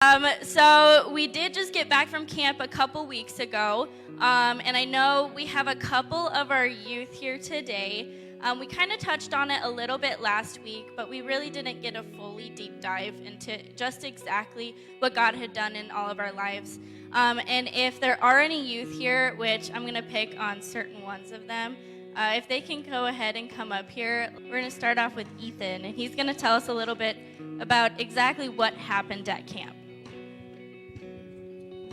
So we did just get back from camp a couple weeks ago, and I know we have a couple of our youth here today. We kind of touched on it a little bit last week, but we really didn't get a fully deep dive into just exactly what God had done in all of our lives. And if there are any youth here, which I'm going to pick on certain ones of them, if they can go ahead and come up here, we're going to start off with Ethan, and he's going to tell us a little bit about exactly what happened at camp.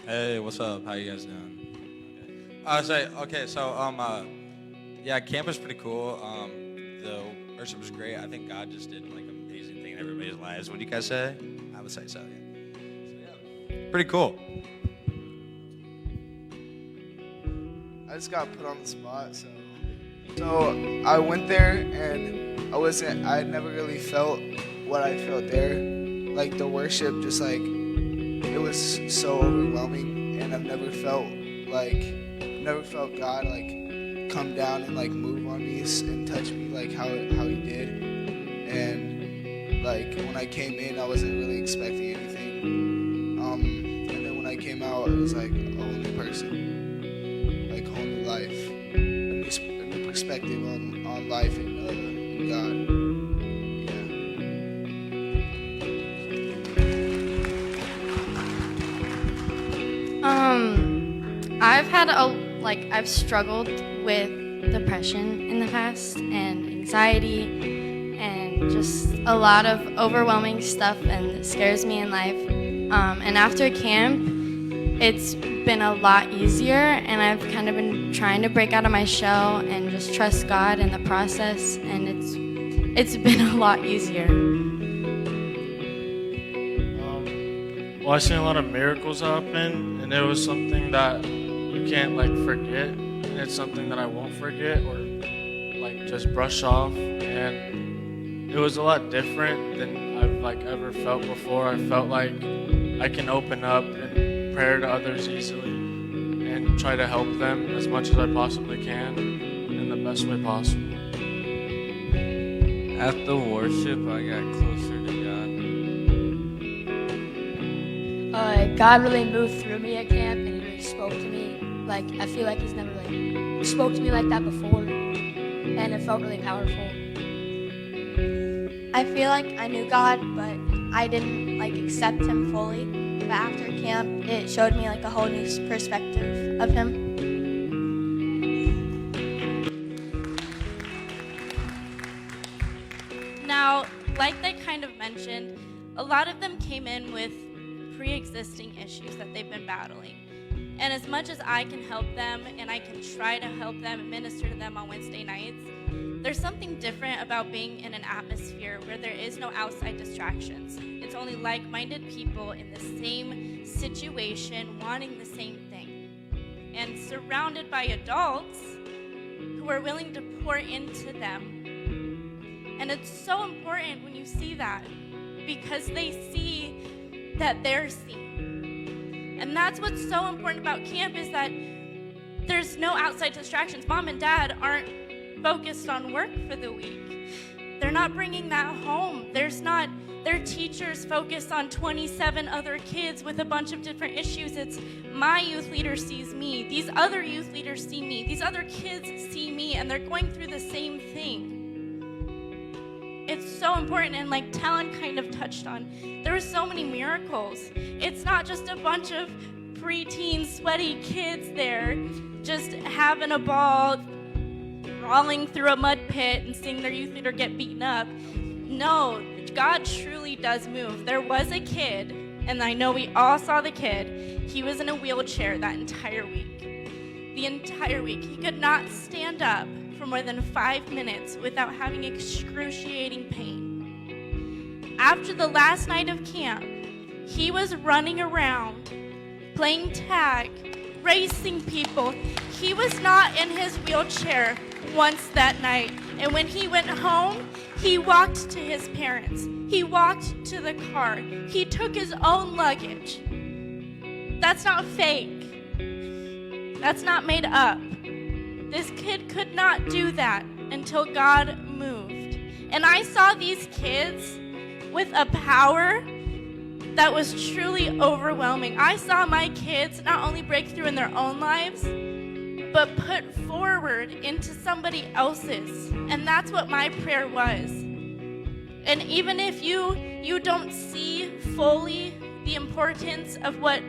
Hey, what's up? How you guys doing? Yeah, camp was pretty cool. The worship was great. I think God just did like an amazing thing in everybody's lives. What do you guys say? I would say so. Yeah. Pretty cool. I just got put on the spot, so I went there and I had never really felt what I felt there. Like the worship, just like it was so overwhelming, and I've never felt God like come down and like move on me and touch me like how he did. And like when I came in, I wasn't really expecting anything. And then when I came out, it was like a whole new person, like whole new life, a new perspective on life and God. I've struggled with depression in the past and anxiety and just a lot of overwhelming stuff, and it scares me in life. And after camp, it's been a lot easier, and I've kind of been trying to break out of my shell and just trust God in the process, and it's been a lot easier. Well, I've seen a lot of miracles happen, and it was something that you can't forget, and it's something that I won't forget or just brush off. And it was a lot different than I've ever felt before. I felt like I can open up in prayer to others easily and try to help them as much as I possibly can in the best way possible. After worship, I got closer to God. God really moved through me at camp, and he really spoke to me. I feel like he's never spoke to me like that before, and it felt really powerful. I feel like I knew God, but I didn't accept him fully. But after camp, it showed me a whole new perspective of him. Now, like they kind of mentioned, a lot of them came in with pre-existing issues that they've been battling. And as much as I can help them, and I can try to help them and minister to them on Wednesday nights, there's something different about being in an atmosphere where there is no outside distractions. It's only like-minded people in the same situation, wanting the same thing, and surrounded by adults who are willing to pour into them. And it's so important when you see that, because they see that they're seen. And that's what's so important about camp, is that there's no outside distractions. Mom and dad aren't focused on work for the week. They're not bringing that home. Their teachers focus on 27 other kids with a bunch of different issues. It's my youth leader sees me. These other youth leaders see me. These other kids see me, and they're going through the same thing. It's so important, and Talon kind of touched on, there were so many miracles. It's not just a bunch of preteen, sweaty kids there just having a ball, crawling through a mud pit and seeing their youth leader get beaten up. No, God truly does move. There was a kid, and I know we all saw the kid. He was in a wheelchair that entire week. The entire week. He could not stand up for more than 5 minutes without having excruciating pain. After the last night of camp, he was running around, playing tag, racing people. He was not in his wheelchair once that night. And when he went home, he walked to his parents. He walked to the car. He took his own luggage. That's not fake. That's not made up. This kid could not do that until God moved. And I saw these kids with a power that was truly overwhelming. I saw my kids not only break through in their own lives, but put forward into somebody else's. And that's what my prayer was. And even if you don't see fully the importance of what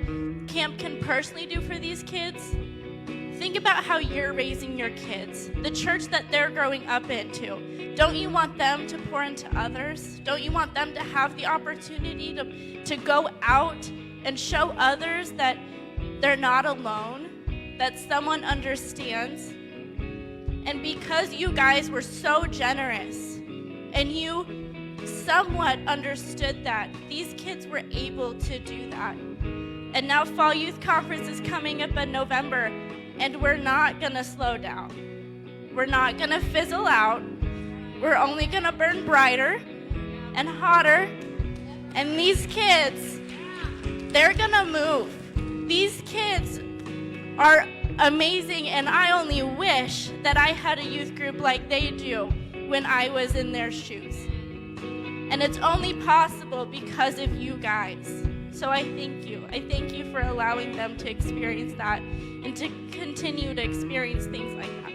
camp can personally do for these kids, think about how you're raising your kids, the church that they're growing up into. Don't you want them to pour into others? Don't you want them to have the opportunity to go out and show others that they're not alone, that someone understands? And because you guys were so generous and you somewhat understood that, these kids were able to do that. And now Fall Youth Conference is coming up in November, and we're not gonna slow down. We're not gonna fizzle out. We're only gonna burn brighter and hotter. And these kids, they're gonna move. These kids are amazing, and I only wish that I had a youth group like they do when I was in their shoes. And it's only possible because of you guys. So I thank you. I thank you for allowing them to experience that and to continue to experience things like that.